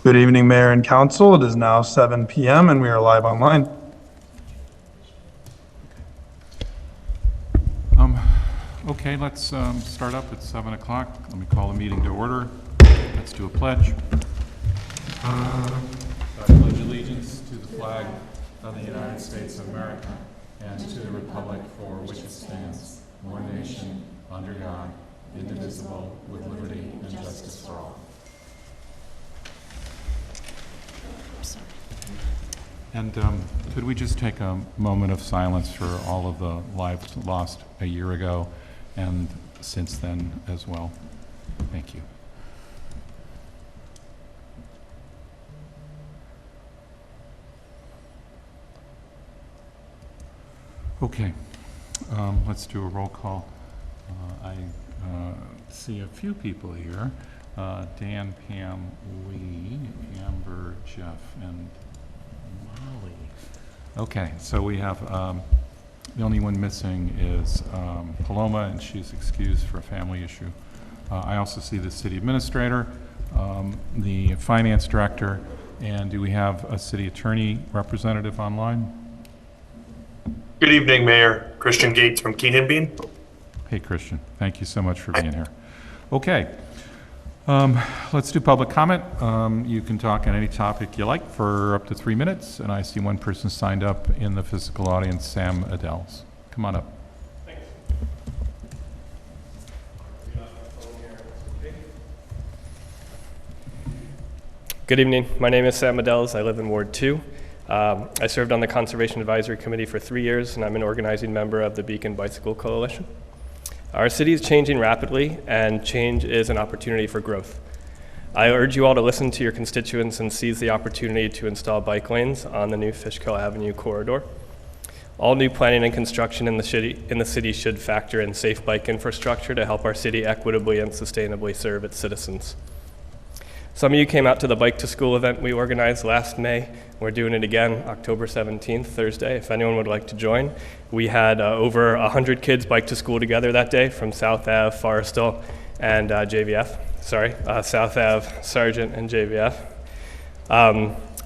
Good evening, Mayor and Council. It is now 7 p.m. and we are live online. Okay, let's start up at 7 o'clock. Let me call the meeting to order. Let's do a pledge. I pledge allegiance to the flag of the United States of America and to the republic for which it stands, one nation, under God, indivisible, with liberty and justice for all. And could we just take a moment of silence for all of the lives lost a year ago and since then as well? Thank you. Okay, let's do a roll call. I see a few people here. Dan, Pam, Lee, Amber, Jeff, and Molly. Okay, so we have, the only one missing is Paloma, and she's excused for a family issue. I also see the city administrator, the finance director, and do we have a city attorney representative online? Good evening, Mayor. Christian Gates from Keenan Bean. Hey, Christian, thank you so much for being here. Okay, let's do public comment. You can talk on any topic you like for up to 3 minutes, and I see one person signed up in the physical audience, Sam Adels. Come on up. Thanks. Good evening. My name is Sam Adels. I live in Ward 2. I served on the Conservation Advisory Committee for 3 years, and I'm an organizing member of the Beacon Bicycle Coalition. Our city is changing rapidly, and change is an opportunity for growth. I urge you all to listen to your constituents and seize the opportunity to install bike lanes on the new Fishkill Avenue corridor. All new planning and construction in the city should factor in safe bike infrastructure to help our city equitably and sustainably serve its citizens. Some of you came out to the Bike to School event we organized last May. We're doing it again October 17th, Thursday, if anyone would like to join. We had over 100 kids bike to school together that day from South Ave, Forrestal, and South Ave, Sargent, and JVF.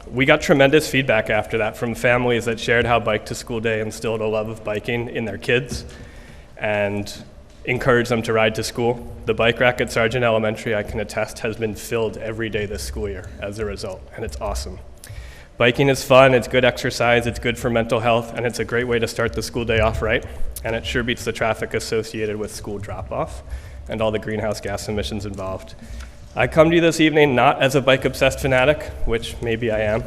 We got tremendous feedback after that from families that shared how Bike to School Day instilled a love of biking in their kids and encouraged them to ride to school. The bike rack at Sargent Elementary, I can attest, has been filled every day this school year as a result, and it's awesome. Biking is fun, it's good exercise, it's good for mental health, and it's a great way to start the school day off right, and it sure beats the traffic associated with school drop-off and all the greenhouse gas emissions involved. I come to you this evening not as a bike-obsessed fanatic, which maybe I am,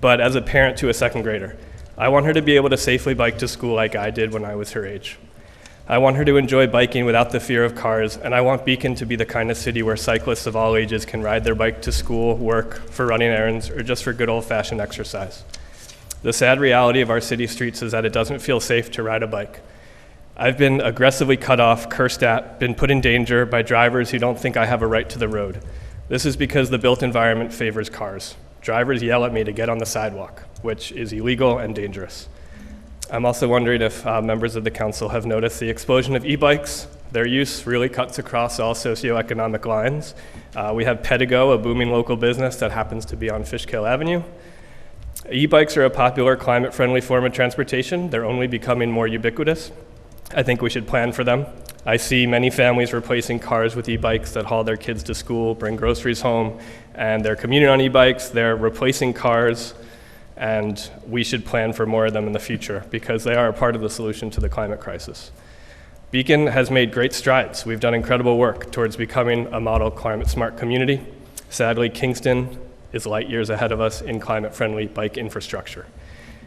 but as a parent to a second grader. I want her to be able to safely bike to school like I did when I was her age. I want her to enjoy biking without the fear of cars, and I want Beacon to be the kind of city where cyclists of all ages can ride their bike to school, work, for running errands, or just for good old-fashioned exercise. The sad reality of our city streets is that it doesn't feel safe to ride a bike. I've been aggressively cut off, cursed at, been put in danger by drivers who don't think I have a right to the road. This is because the built environment favors cars. Drivers yell at me to get on the sidewalk, which is illegal and dangerous. I'm also wondering if members of the council have noticed the explosion of e-bikes. Their use really cuts across all socioeconomic lines. We have Pedigo, a booming local business that happens to be on Fishkill Avenue. E-bikes are a popular climate-friendly form of transportation. They're only becoming more ubiquitous. I think we should plan for them. I see many families replacing cars with e-bikes that haul their kids to school, bring groceries home, and they're commuting on e-bikes. They're replacing cars, and we should plan for more of them in the future because they are a part of the solution to the climate crisis. Beacon has made great strides. We've done incredible work towards becoming a model climate-smart community. Sadly, Kingston is light years ahead of us in climate-friendly bike infrastructure.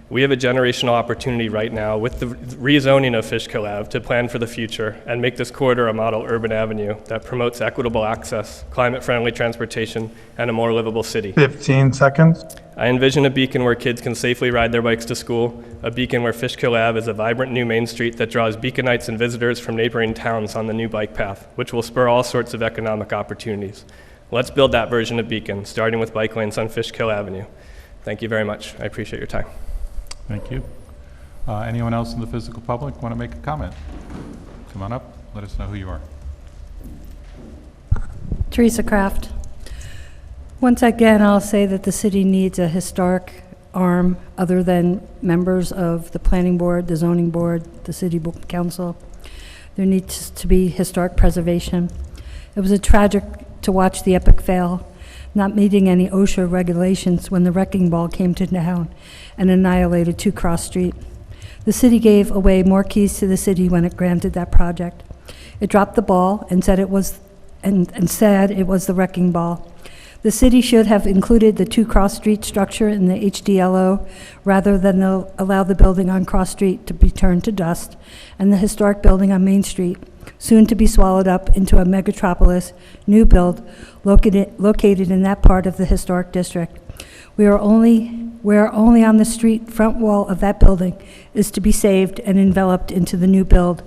We have a generational opportunity right now with the rezoning of Fishkill Ave to plan for the future and make this corridor a model urban avenue that promotes equitable access, climate-friendly transportation, and a more livable city. 15 seconds. I envision a Beacon where kids can safely ride their bikes to school, a Beacon where Fishkill Ave is a vibrant new main street that draws Beaconites and visitors from neighboring towns on the new bike path, which will spur all sorts of economic opportunities. Let's build that version of Beacon, starting with bike lanes on Fishkill Avenue. Thank you very much. I appreciate your time. Thank you. Anyone else in the physical public want to make a comment? Come on up. Let us know who you are. Teresa Kraft. Once again, I'll say that the city needs a historic arm other than members of the planning board, the zoning board, the city council. There needs to be historic preservation. It was a tragic to watch the epic fail, not meeting any OSHA regulations when the wrecking ball came to town and annihilated 2 Cross Street. The city gave away more keys to the city when it granted that project. It dropped the ball and said it was the wrecking ball. The city should have included the 2 Cross Street structure in the HDLO rather than allow the building on Cross Street to be turned to dust and the historic building on Main Street, soon to be swallowed up into a megatropolis new build located in that part of the historic district. We are only on the street front wall of that building is to be saved and enveloped into the new build,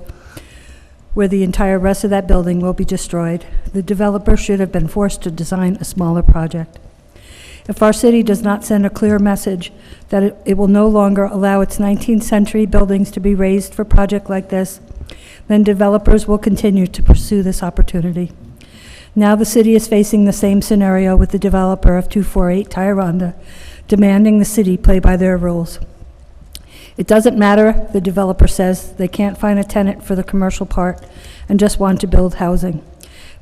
where the entire rest of that building will be destroyed. The developer should have been forced to design a smaller project. If our city does not send a clear message that it will no longer allow its 19th century buildings to be razed for a project like this, then developers will continue to pursue this opportunity. Now the city is facing the same scenario with the developer of 248 Tyranda, demanding the city play by their rules. It doesn't matter, the developer says, they can't find a tenant for the commercial part and just want to build housing.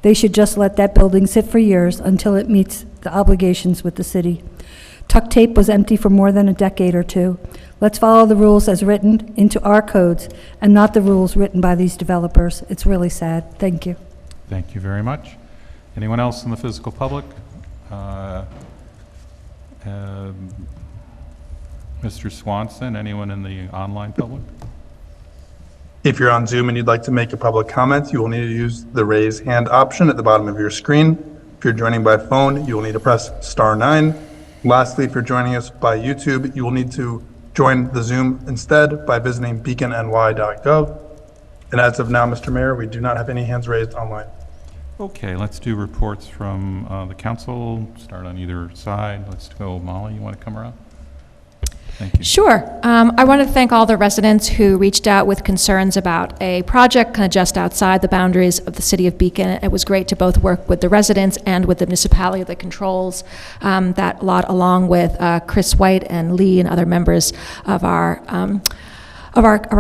They should just let that building sit for years until it meets the obligations with the city. Tuck Tape was empty for more than a decade or two. Let's follow the rules as written into our codes and not the rules written by these developers. It's really sad. Thank you. Thank you very much. Anyone else in the physical public? Mr. Swanson, anyone in the online public? If you're on Zoom and you'd like to make a public comment, you will need to use the raise hand option at the bottom of your screen. If you're joining by phone, you will need to press *9. Lastly, if you're joining us by YouTube, you will need to join the Zoom instead by visiting beaconny.gov. And as of now, Mr. Mayor, we do not have any hands raised online. Okay, let's do reports from the council. Start on either side. Let's go. Molly, you want to come around? Thank you. Sure. I want to thank all the residents who reached out with concerns about a project kind of just outside the boundaries of the city of Beacon. It was great to both work with the residents and with the municipality that controls that lot, along with Chris White and Lee and other members of our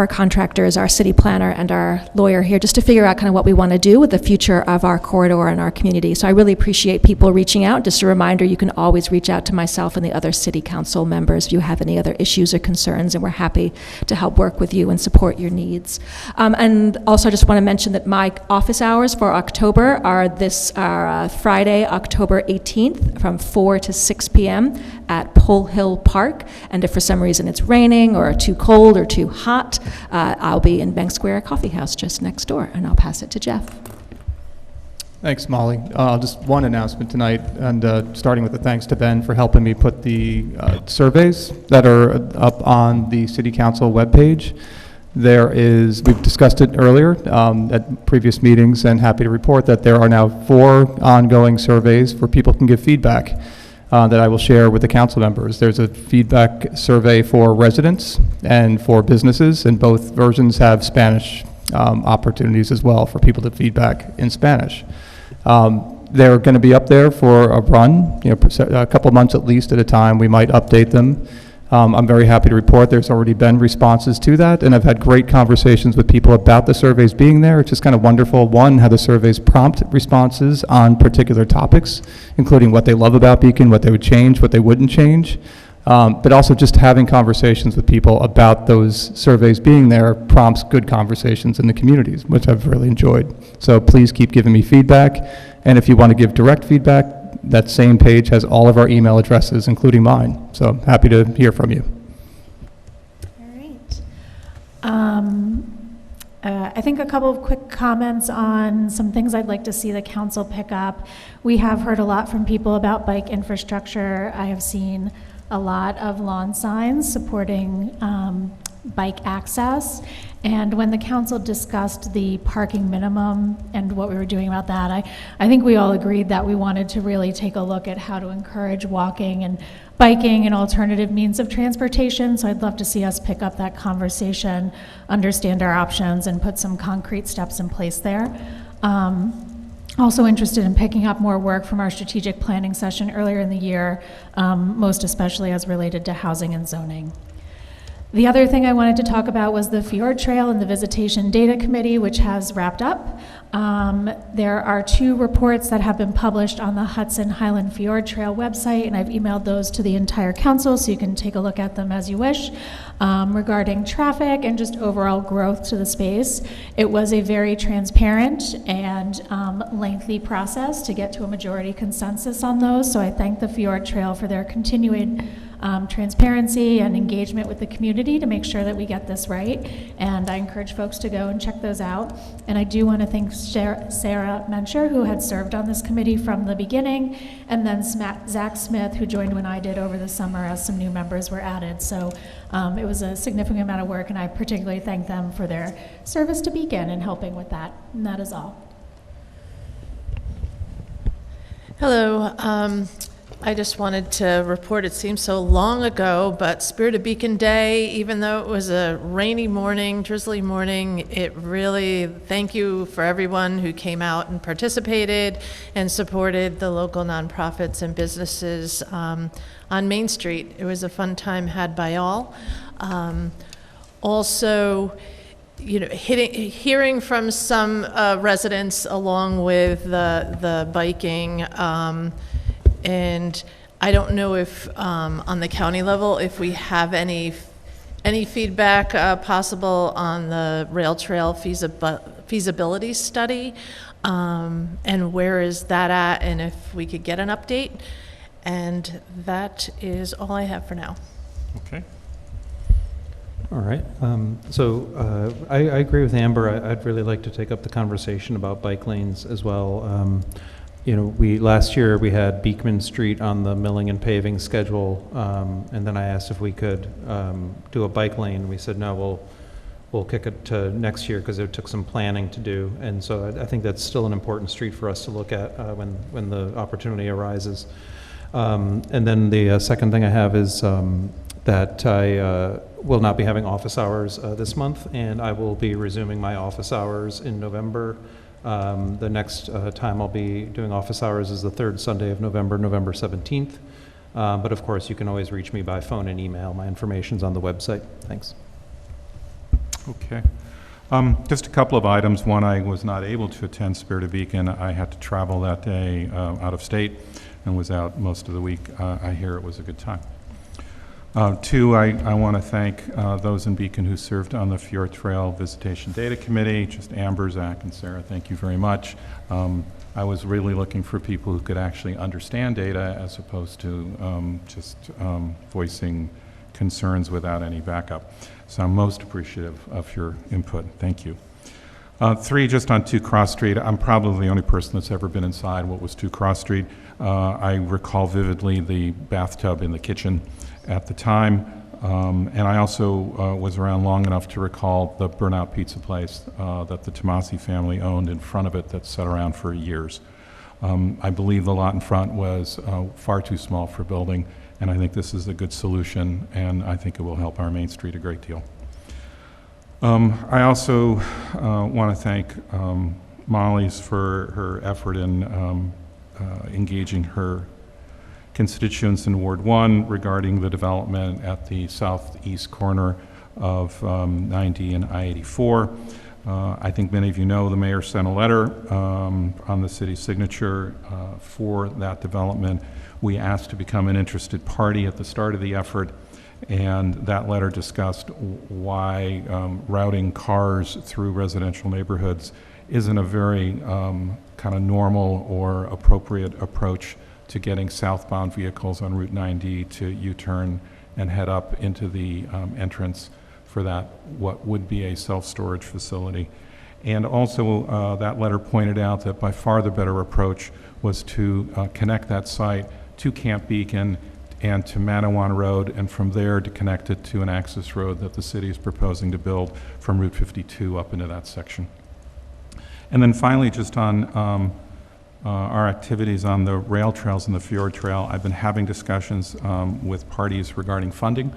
contractors, our city planner, and our lawyer here, just to figure out kind of what we want to do with the future of our corridor and our community. So I really appreciate people reaching out. Just a reminder, you can always reach out to myself and the other city council members if you have any other issues or concerns, and we're happy to help work with you and support your needs. And also I just want to mention that my office hours for October are Friday, October 18th from 4 to 6 p.m. at Pole Hill Park. And if for some reason it's raining or too cold or too hot, I'll be in Bank Square Coffee House just next door, and I'll pass it to Jeff. Thanks, Molly. Just one announcement tonight, and starting with a thanks to Ben for helping me put the surveys that are up on the City Council webpage. We've discussed it earlier at previous meetings, and happy to report that there are now 4 ongoing surveys where people can give feedback that I will share with the council members. There's a feedback survey for residents and for businesses, and both versions have Spanish opportunities as well for people to feedback in Spanish. They're going to be up there for a run, a couple months at least at a time. We might update them. I'm very happy to report there's already been responses to that, and I've had great conversations with people about the surveys being there. It's just kind of wonderful, one, how the surveys prompt responses on particular topics, including what they love about Beacon, what they would change, what they wouldn't change, but also just having conversations with people about those surveys being there prompts good conversations in the communities, which I've really enjoyed. So please keep giving me feedback, and if you want to give direct feedback, that same page has all of our email addresses, including mine. So happy to hear from you. All right. I think a couple of quick comments on some things I'd like to see the council pick up. We have heard a lot from people about bike infrastructure. I have seen a lot of lawn signs supporting bike access. And when the council discussed the parking minimum and what we were doing about that, I think we all agreed that we wanted to really take a look at how to encourage walking and biking and alternative means of transportation. So I'd love to see us pick up that conversation, understand our options, and put some concrete steps in place there. Also interested in picking up more work from our strategic planning session earlier in the year, most especially as related to housing and zoning. The other thing I wanted to talk about was the Fjord Trail and the Visitation Data Committee, which has wrapped up. There are 2 reports that have been published on the Hudson Highland Fjord Trail website, and I've emailed those to the entire council so you can take a look at them as you wish, regarding traffic and just overall growth to the space. It was a very transparent and lengthy process to get to a majority consensus on those, so I thank the Fjord Trail for their continuing transparency and engagement with the community to make sure that we get this right, and I encourage folks to go and check those out. And I do want to thank Sarah Mencher, who had served on this committee from the beginning, and then Zach Smith, who joined when I did over the summer as some new members were added. So it was a significant amount of work, and I particularly thank them for their service to Beacon and helping with that. And that is all. Hello. I just wanted to report, it seems so long ago, but Spirit of Beacon Day, even though it was a rainy morning, drizzly morning, it really, thank you for everyone who came out and participated and supported the local nonprofits and businesses on Main Street. It was a fun time had by all. Also, you know, hearing from some residents along with the biking, and I don't know if on the county level, if we have any feedback possible on the rail trail feasibility study, and where is that at, and if we could get an update. And that is all I have for now. Okay. All right. I agree with Amber. I'd really like to take up the conversation about bike lanes as well. You know, last year we had Beekman Street on the milling and paving schedule, and then I asked if we could do a bike lane. We said no, we'll kick it to next year because it took some planning to do, and so I think that's still an important street for us to look at when the opportunity arises. And then the second thing I have is that I will not be having office hours this month, and I will be resuming my office hours in November. The next time I'll be doing office hours is the 3rd Sunday of November, November 17th. But of course, you can always reach me by phone and email. My information's on the website. Thanks. Okay. Just a couple of items. One, I was not able to attend Spirit of Beacon. I had to travel that day out of state and was out most of the week. I hear it was a good time. 2, I want to thank those in Beacon who served on the Fjord Trail Visitation Data Committee, just Amber, Zach, and Sarah. Thank you very much. I was really looking for people who could actually understand data as opposed to just voicing concerns without any backup. So I'm most appreciative of your input. Thank you. 3, just on 2 Cross Street. I'm probably the only person that's ever been inside what was 2 Cross Street. I recall vividly the bathtub in the kitchen at the time, and I also was around long enough to recall the Burnout Pizza place that the Tomasi family owned in front of it that sat around for years. I believe the lot in front was far too small for building, and I think this is a good solution, and I think it will help our Main Street a great deal. I also want to thank Molly's for her effort in engaging her constituents in Ward 1 regarding the development at the southeast corner of 90 and I-84. I think many of you know the mayor sent a letter on the city's signature for that development. We asked to become an interested party at the start of the effort, and that letter discussed why routing cars through residential neighborhoods isn't a very kind of normal or appropriate approach to getting southbound vehicles on Route 90 to U-turn and head up into the entrance for that, what would be a self-storage facility. And also that letter pointed out that by far the better approach was to connect that site to Camp Beacon and to Manawan Road, and from there to connect it to an access road that the city is proposing to build from Route 52 up into that section. And then finally, just on our activities on the rail trails and the Fjord Trail, I've been having discussions with parties regarding funding.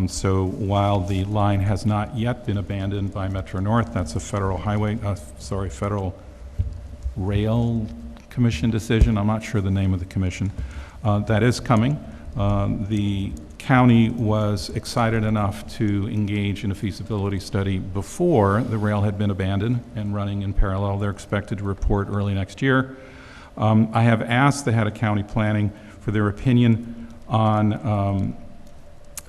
So while the line has not yet been abandoned by Metro North, that's a federal highway, federal Rail Commission decision. I'm not sure the name of the commission. That is coming. The county was excited enough to engage in a feasibility study before the rail had been abandoned and running in parallel. They're expected to report early next year. I have asked the head of county planning for their opinion on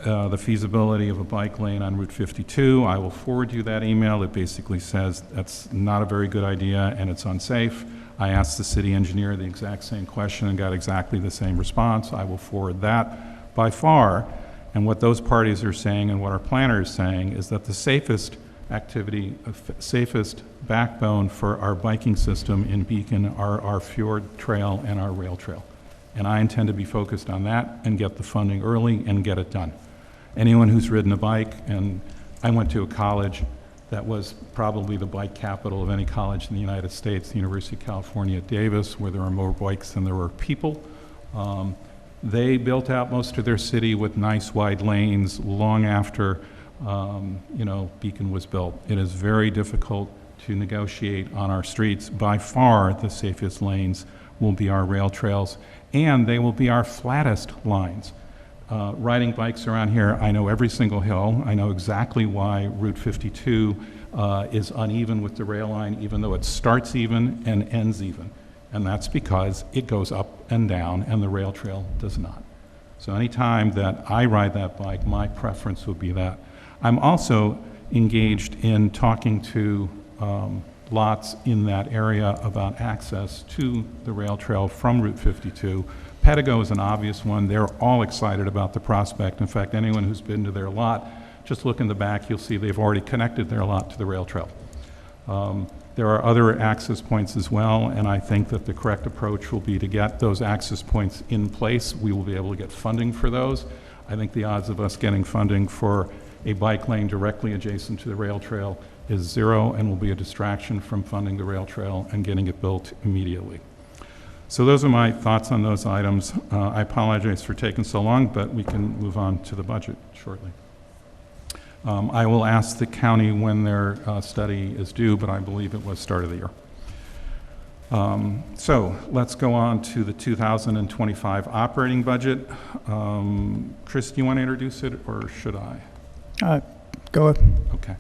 the feasibility of a bike lane on Route 52. I will forward you that email. It basically says that's not a very good idea and it's unsafe. I asked the city engineer the exact same question and got exactly the same response. I will forward that. By far, and what those parties are saying and what our planner is saying is that the safest activity, safest backbone for our biking system in Beacon are our fjord trail and our rail trail. And I intend to be focused on that and get the funding early and get it done. Anyone who's ridden a bike, and I went to a college that was probably the bike capital of any college in the United States, the University of California at Davis, where there are more bikes than there were people. They built out most of their city with nice wide lanes long after Beacon was built. It is very difficult to negotiate on our streets. By far, the safest lanes will be our rail trails, and they will be our flattest lines. Riding bikes around here, I know every single hill. I know exactly why Route 52 is uneven with the rail line, even though it starts even and ends even. And that's because it goes up and down, and the rail trail does not. So anytime that I ride that bike, my preference would be that. I'm also engaged in talking to lots in that area about access to the rail trail from Route 52. Pedigo is an obvious one. They're all excited about the prospect. In fact, anyone who's been to their lot, just look in the back, you'll see they've already connected their lot to the rail trail. There are other access points as well, and I think that the correct approach will be to get those access points in place. We will be able to get funding for those. I think the odds of us getting funding for a bike lane directly adjacent to the rail trail is zero and will be a distraction from funding the rail trail and getting it built immediately. So those are my thoughts on those items. I apologize for taking so long, but we can move on to the budget shortly. I will ask the county when their study is due, but I believe it was start of the year. So let's go on to the 2025 operating budget. Chris, do you want to introduce it, or should I? Go ahead. Okay.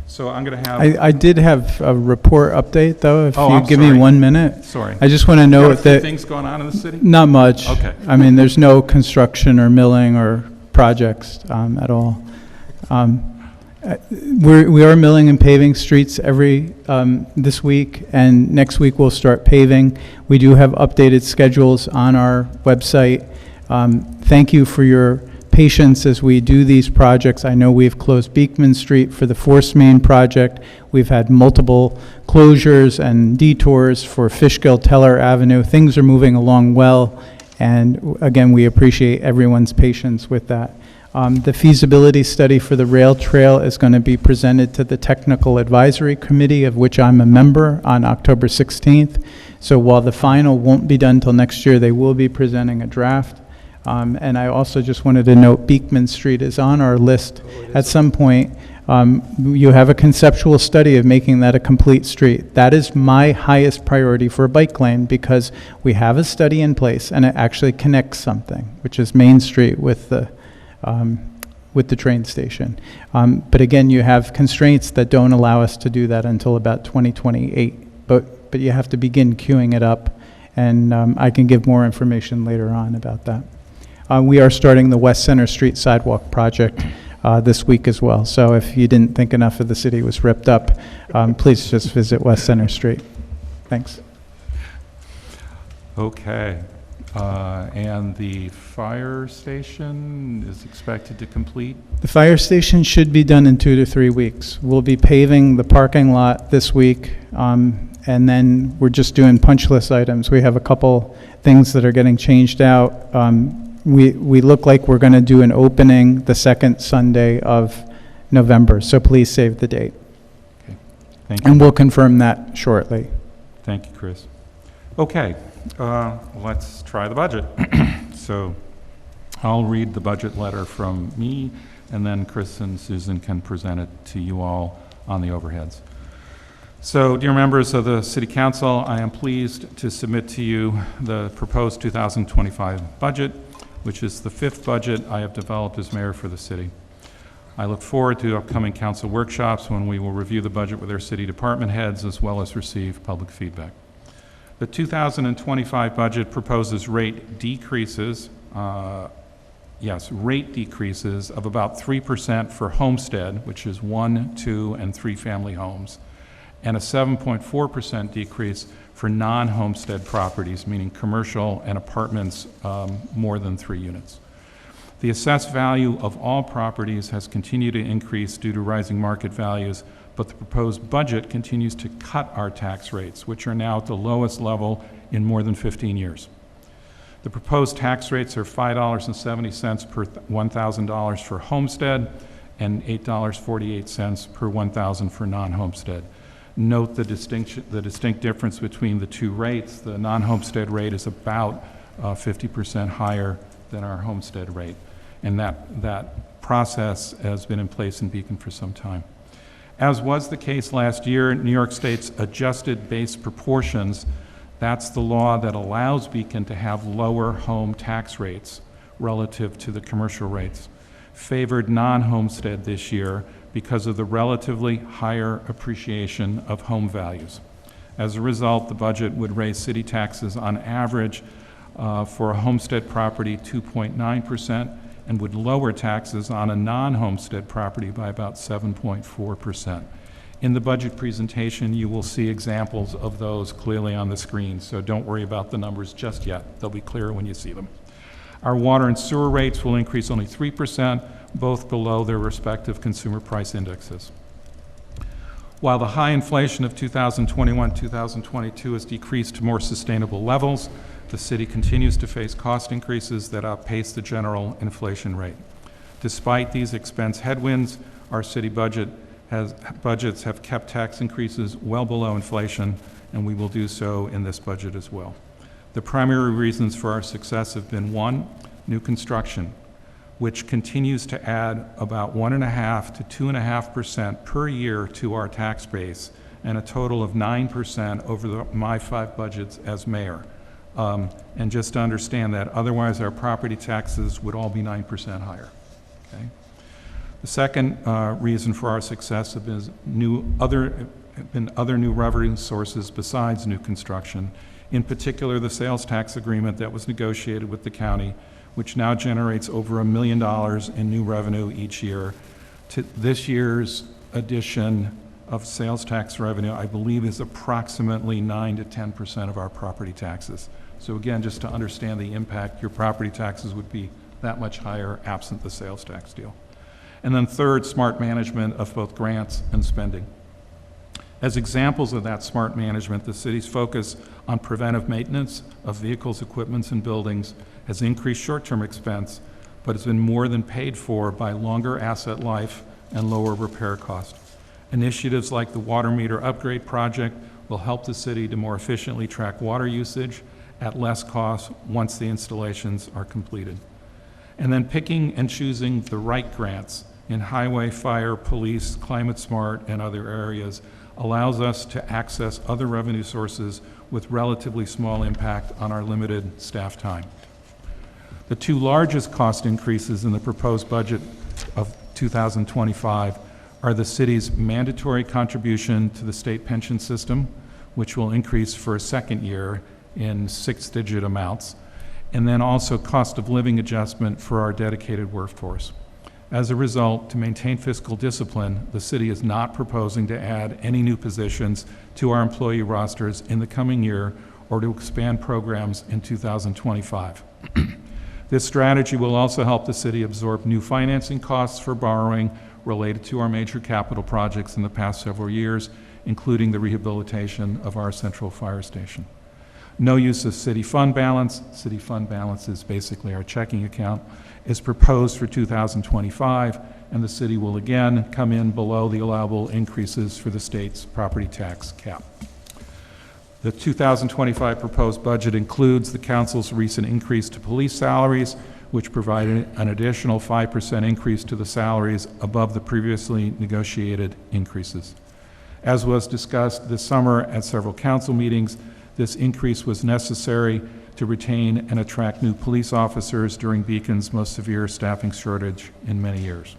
So I'm going to have... I did have a report update, though, if Oh, you I'm give sorry. me 1 minute. Sorry. I just want to Got a note few that... things going on in the city? Not much. Okay. I mean, there's no construction or milling or projects at all. We are milling and paving streets this week, and next week we'll start paving. We do have updated schedules on our website. Thank you for your patience as we do these projects. I know we've closed Beekman Street for the Force Main project. We've had multiple closures and detours for Fishkill Teller Avenue. Things are moving along well, and again, we appreciate everyone's patience with that. The feasibility study for the rail trail is going to be presented to the Technical Advisory Committee, of which I'm a member, on October 16th. So while the final won't be done till next year, they will be presenting a draft. And I also just wanted to note Beekman Street is on our list at some point. You have a conceptual study of making that a complete street. That is my highest priority for a bike lane, because we have a study in place and it actually connects something, which is Main Street with the train station. But again, you have constraints that don't allow us to do that until about 2028. But you have to begin queuing it up, and I can give more information later on about that. We are starting the West Center Street Sidewalk project this week as well. So if you didn't think enough of the city was ripped up, please just visit West Center Street. Thanks. Okay. And the fire station is expected to complete? The fire station should be done in 2 to 3 weeks. We'll be paving the parking lot this week, and then we're just doing punch list items. We have a couple things that are getting changed out. We look like we're going to do an opening the second Sunday of November, so please save the date. Okay. Thank you. And we'll confirm that shortly. Thank you, Chris. Okay, let's try the budget. So I'll read the budget letter from me, and then Chris and Susan can present it to you all on the overheads. So, dear members of the City Council, I am pleased to submit to you the proposed 2025 budget, which is the 5th budget I have developed as mayor for the city. I look forward to upcoming council workshops when we will review the budget with our city department heads as well as receive public feedback. The 2025 budget proposes rate decreases of about 3% for homestead, which is 1, 2, and 3 family homes, and a 7.4% decrease for non-homestead properties, meaning commercial and apartments more than 3 units. The assessed value of all properties has continued to increase due to rising market values, but the proposed budget continues to cut our tax rates, which are now at the lowest level in more than 15 years. The proposed tax rates are $5.70 per $1,000 for homestead and $8.48 per $1,000 for non-homestead. Note the distinct difference between the two rates. The non-homestead rate is about 50% higher than our homestead rate, and that process has been in place in Beacon for some time. As was the case last year, New York State's adjusted base proportions, that's the law that allows Beacon to have lower home tax rates relative to the commercial rates, favored non-homestead this year because of the relatively higher appreciation of home values. As a result, the budget would raise city taxes on average for a homestead property 2.9% and would lower taxes on a non-homestead property by about 7.4%. In the budget presentation, you will see examples of those clearly on the screen, so don't worry about the numbers just yet. They'll be clearer when you see them. Our water and sewer rates will increase only 3%, both below their respective consumer price indexes. While the high inflation of 2021-2022 has decreased to more sustainable levels, the city continues to face cost increases that outpace the general inflation rate. Despite these expense headwinds, our city budgets have kept tax increases well below inflation, and we will do so in this budget as well. The primary reasons for our success have been: 1, new construction, which continues to add about 1.5% to 2.5% per year to our tax base, and a total of 9% over my 5 budgets as mayor. And just to understand that, otherwise our property taxes would all be 9% higher. Okay? The second reason for our success have been other new revenue sources besides new construction. In particular, the sales tax agreement that was negotiated with the county, which now generates over $1 million in new revenue each year. This year's addition of sales tax revenue, I believe, is approximately 9 to 10% of our property taxes. So again, just to understand the impact, your property taxes would be that much higher absent the sales tax deal. And then third, smart management of both grants and spending. As examples of that smart management, the city's focus on preventive maintenance of vehicles, equipments, and buildings has increased short-term expense, but has been more than paid for by longer asset life and lower repair cost. Initiatives like the water meter upgrade project will help the city to more efficiently track water usage at less cost once the installations are completed. And then picking and choosing the right grants in highway, fire, police, climate smart, and other areas allows us to access other revenue sources with relatively small impact on our limited staff time. The 2 largest cost increases in the proposed budget of 2025 are the city's mandatory contribution to the state pension system, which will increase for a second year in 6-digit amounts, and then also cost of living adjustment for our dedicated workforce. As a result, to maintain fiscal discipline, the city is not proposing to add any new positions to our employee rosters in the coming year or to expand programs in 2025. This strategy will also help the city absorb new financing costs for borrowing related to our major capital projects in the past several years, including the rehabilitation of our central fire station. No use of city fund balance. City fund balance is basically our checking account, is proposed for 2025, and the city will again come in below the allowable increases for the state's property tax cap. The 2025 proposed budget includes the council's recent increase to police salaries, which provided an additional 5% increase to the salaries above the previously negotiated increases. As was discussed this summer at several council meetings, this increase was necessary to retain and attract new police officers during Beacon's most severe staffing shortage in many years.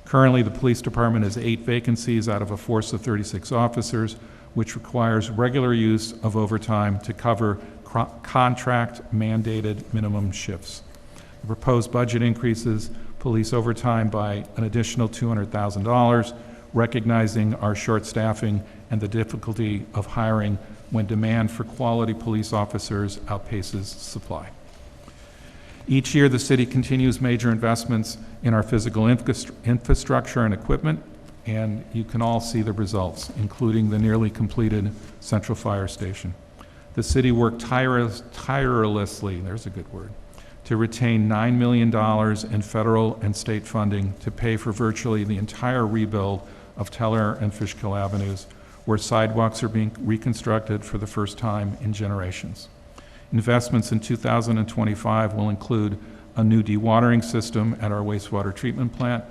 Currently, the police department has 8 vacancies out of a force of 36 officers, which requires regular use of overtime to cover contract-mandated minimum shifts. The proposed budget increases police overtime by an additional $200,000, recognizing our short staffing and the difficulty of hiring when demand for quality police officers outpaces supply. Each year, the city continues major investments in our physical infrastructure and equipment, and you can all see the results, including the nearly completed Central Fire Station. The city worked tirelessly, there's a good word, to retain $9 million in federal and state funding to pay for virtually the entire rebuild of Teller and Fishkill Avenues, where sidewalks are being reconstructed for the first time in generations. Investments in 2025 will include a new dewatering system at our wastewater treatment plant,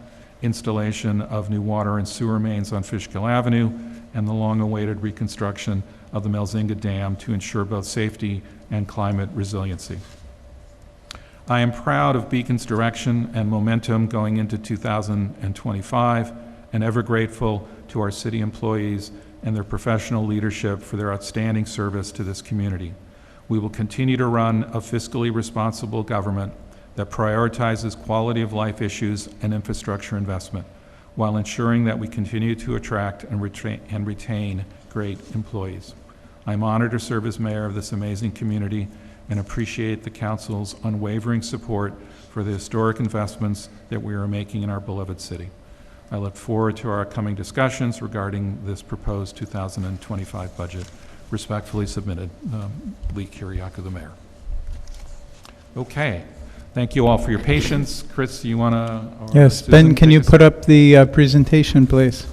installation of new water and sewer mains on Fishkill Avenue, and the long-awaited reconstruction of the Melzinga Dam to ensure both safety and climate resiliency. I am proud of Beacon's direction and momentum going into 2025, and ever grateful to our city employees and their professional leadership for their outstanding service to this community. We will continue to run a fiscally responsible government that prioritizes quality of life issues and infrastructure investment, while ensuring that we continue to attract and retain great employees. I'm honored to serve as mayor of this amazing community and appreciate the council's unwavering support for the historic investments that we are making in our beloved city. I look forward to our upcoming discussions regarding this proposed 2025 budget. Respectfully submitted, Lee Kiriakou, the mayor. Okay, thank you all for your patience. Chris, you want to? Yes, Ben, can you put up the presentation, please?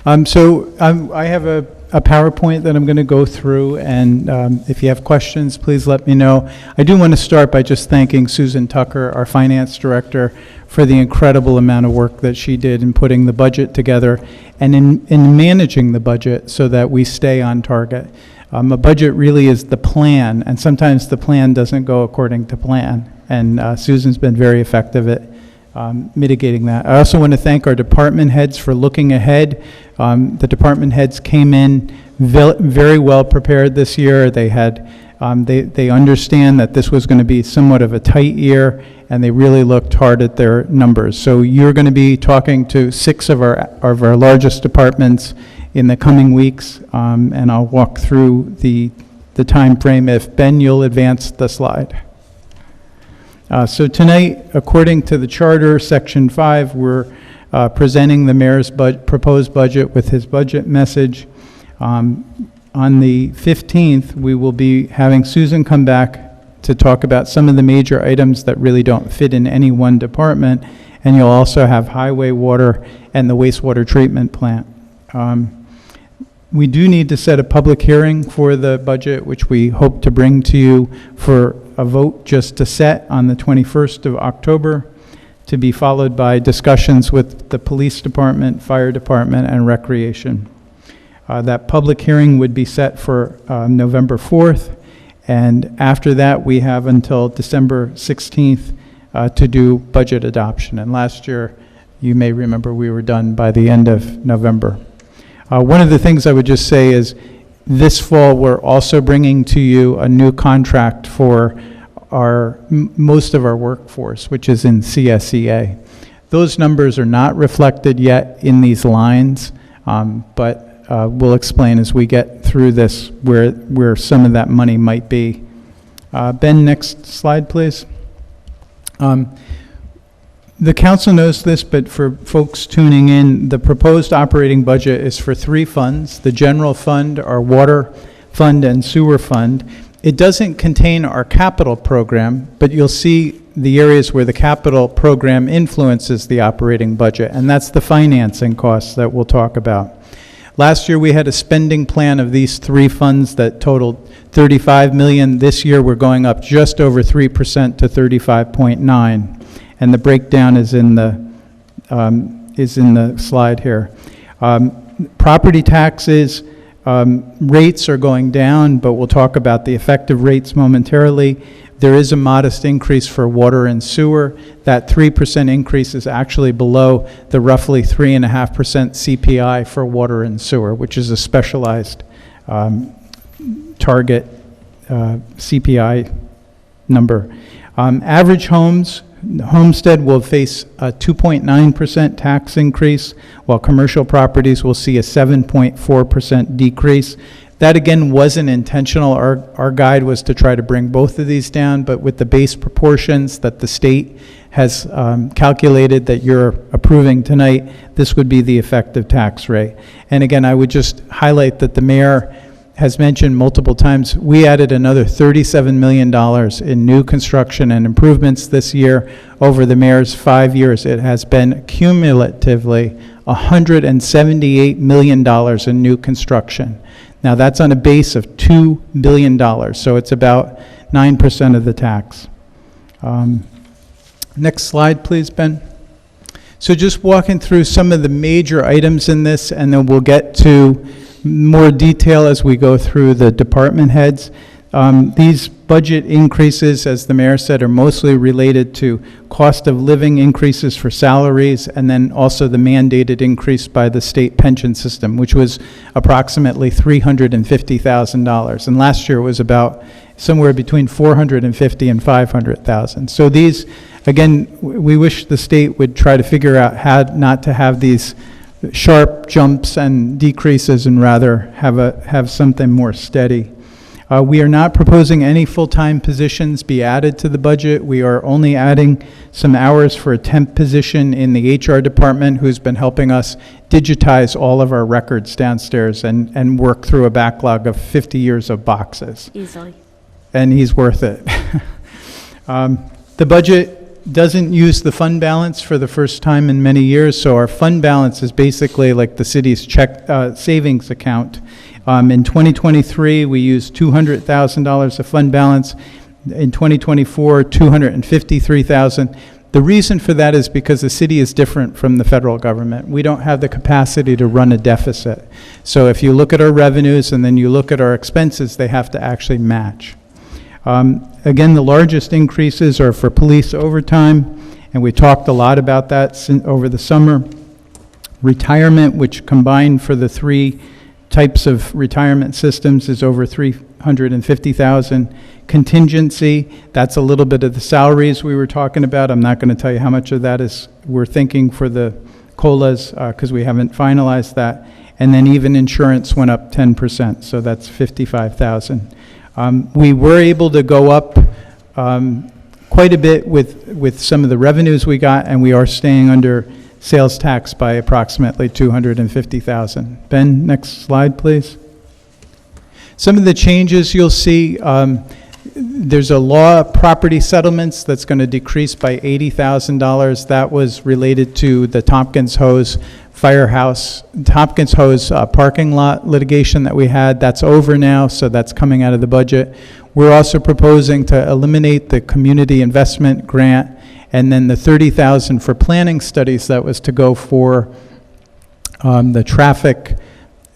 I have a PowerPoint that I'm going to go through, and if you have questions, please let me know. I do want to start by just thanking Susan Tucker, our finance director, for the incredible amount of work that she did in putting the budget together and in managing the budget so that we stay on target. A budget really is the plan, and sometimes the plan doesn't go according to plan, and Susan's been very effective at mitigating that. I also want to thank our department heads for looking ahead. The department heads came in very well prepared this year. They had, they understand that this was going to be somewhat of a tight year, and they really looked hard at their numbers. So you're going to be talking to 6 of our largest departments in the coming weeks, and I'll walk through the time frame. If Ben, you'll advance the slide. So tonight, according to the charter, section 5, we're presenting the mayor's proposed budget with his budget message. On the 15th, we will be having Susan come back to talk about some of the major items that really don't fit in any one department, and you'll also have highway, water, and the wastewater treatment plant. We do need to set a public hearing for the budget, which we hope to bring to you for a vote just to set on the 21st of October, to be followed by discussions with the police department, fire department, and recreation. That public hearing would be set for November 4th, and after that we have until December 16th to do budget adoption. And last year, you may remember, we were done by the end of November. One of the things I would just say is this fall we're also bringing to you a new contract for most of our workforce, which is in CSEA. Those numbers are not reflected yet in these lines, but we'll explain as we get through this where some of that money might be. Ben, next slide, please. The council knows this, but for folks tuning in, the proposed operating budget is for 3 funds: the general fund, our water fund, and sewer fund. It doesn't contain our capital program, but you'll see the areas where the capital program influences the operating budget, and that's the financing costs that we'll talk about. Last year, we had a spending plan of these 3 funds that totaled $35 million. This year, we're going up just over 3% to 35.9. And the breakdown is in the slide here. Property taxes, rates are going down, but we'll talk about the effective rates momentarily. There is a modest increase for water and sewer. That 3% increase is actually below the roughly 3.5% CPI for water and sewer, which is a specialized target CPI number. Average homestead will face a 2.9% tax increase, while commercial properties will see a 7.4% decrease. That again wasn't intentional. Our guide was to try to bring both of these down, but with the base proportions that the state has calculated that you're approving tonight, this would be the effective tax rate. And again, I would just highlight that the mayor has mentioned multiple times, we added another $37 million in new construction and improvements this year. Over the mayor's 5 years, it has been cumulatively $178 million in new construction. Now, that's on a base of $2 billion, so it's about 9% of the tax. Next slide, please, Ben. So just walking through some of the major items in this, and then we'll get to more detail as we go through the department heads. These budget increases, as the mayor said, are mostly related to cost of living increases for salaries, and then also the mandated increase by the state pension system, which was approximately $350,000. And last year it was about somewhere between $450,000 and $500,000. So these, again, we wish the state would try to figure out how not to have these sharp jumps and decreases, and rather have something more steady. We are not proposing any full-time positions be added to the budget. We are only adding some hours for a temp position in the HR department, who's been helping us digitize all of our records downstairs and work through a backlog of 50 years of boxes. Easily. And he's worth it. The budget doesn't use the fund balance for the first time in many years, so our fund balance is basically like the city's savings account. In 2023, we used $200,000 of fund balance. In 2024, $253,000. The reason for that is because the city is different from the federal government. We don't have the capacity to run a deficit. So if you look at our revenues and then you look at our expenses, they have to actually match. Again, the largest increases are for police overtime, and we talked a lot about that over the summer. Retirement, which combined for the three types of retirement systems, is over $350,000. Contingency, that's a little bit of the salaries we were talking about. I'm not going to tell you how much of that is we're thinking for the COLAs, because we haven't finalized that. And then even insurance went up 10%, so that's $55,000. We were able to go up quite a bit with some of the revenues we got, and we are staying under sales tax by approximately $250,000. Ben, next slide, please. Some of the changes you'll see, there's a law of property settlements that's going to decrease by $80,000. That was related to the Tompkins Hose parking lot litigation that we had. That's over now, so that's coming out of the budget. We're also proposing to eliminate the community investment grant, and then the $30,000 for planning studies that was to go for the traffic,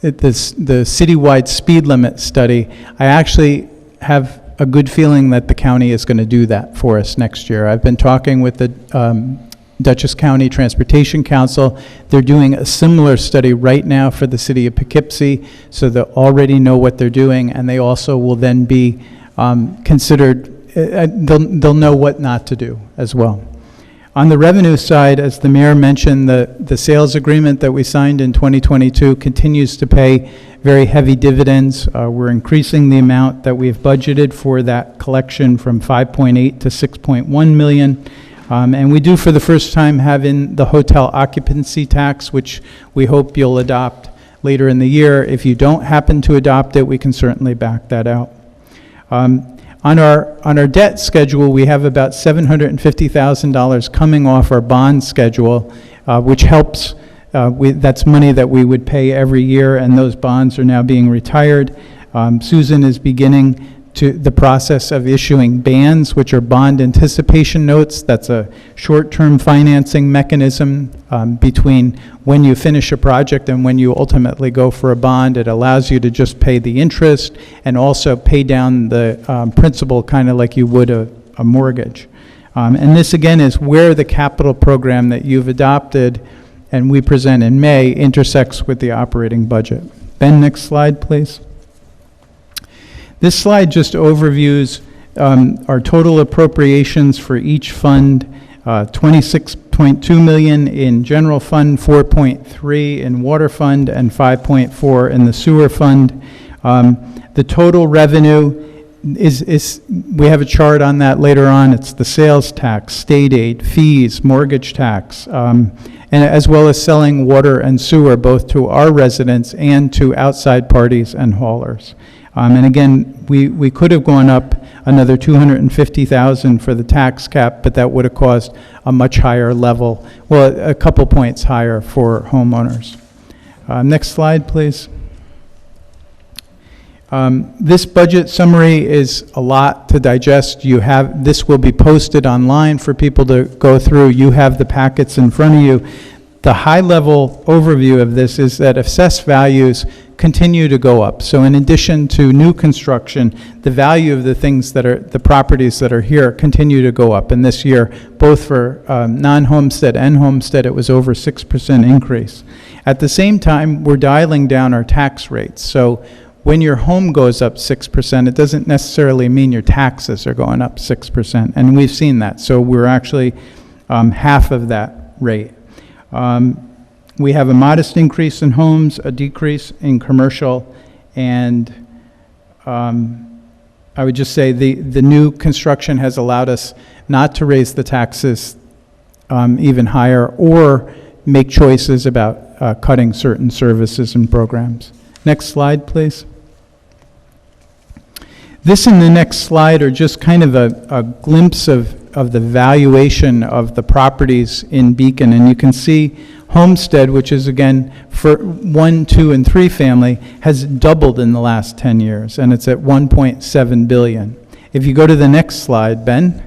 the citywide speed limit study. I actually have a good feeling that the county is going to do that for us next year. I've been talking with the Dutchess County Transportation Council. They're doing a similar study right now for the city of Poughkeepsie, so they already know what they're doing, and they also will then be considered, they'll know what not to do as well. On the revenue side, as the mayor mentioned, the sales agreement that we signed in 2022 continues to pay very heavy dividends. We're increasing the amount that we've budgeted for that collection from 5.8 to 6.1 million. And we do, for the first time, have in the hotel occupancy tax, which we hope you'll adopt later in the year. If you don't happen to adopt it, we can certainly back that out. On our debt schedule, we have about $750,000 coming off our bond schedule, which helps. That's money that we would pay every year, and those bonds are now being retired. Susan is beginning to the process of issuing bands, which are bond anticipation notes. That's a short-term financing mechanism between when you finish a project and when you ultimately go for a bond. It allows you to just pay the interest and also pay down the principal kind of like you would a mortgage. And this, again, is where the capital program that you've adopted and we present in May intersects with the operating budget. Ben, next slide, please. This slide just overviews our total appropriations for each fund, 26.2 million in general fund, 4.3 in water fund, and 5.4 in the sewer fund. The total revenue is, we have a chart on that later on. It's the sales tax, state aid, fees, mortgage tax, and as well as selling water and sewer both to our residents and to outside parties and haulers. And again, we could have gone up another 250,000 for the tax cap, but that would have caused a much higher level, well, a couple points higher for homeowners. Next slide, please. This budget summary is a lot to digest. This will be posted online for people to go through. You have the packets in front of you. The high-level overview of this is that assessed values continue to go up. So in addition to new construction, the value of the things that are, the properties that are here continue to go up. And this year, both for non-homestead and homestead, it was over 6% increase. At the same time, we're dialing down our tax rates. So when your home goes up 6%, it doesn't necessarily mean your taxes are going up 6%. And we've seen that. So we're actually half of that rate. We have a modest increase in homes, a decrease in commercial, and I would just say the new construction has allowed us not to raise the taxes even higher or make choices about cutting certain services and programs. Next slide, please. This and the next slide are just kind of a glimpse of the valuation of the properties in Beacon. And you can see Homestead, which is, again, for 1, 2, and 3 family, has doubled in the last 10 years, and it's at 1.7 billion. If you go to the next slide, Ben,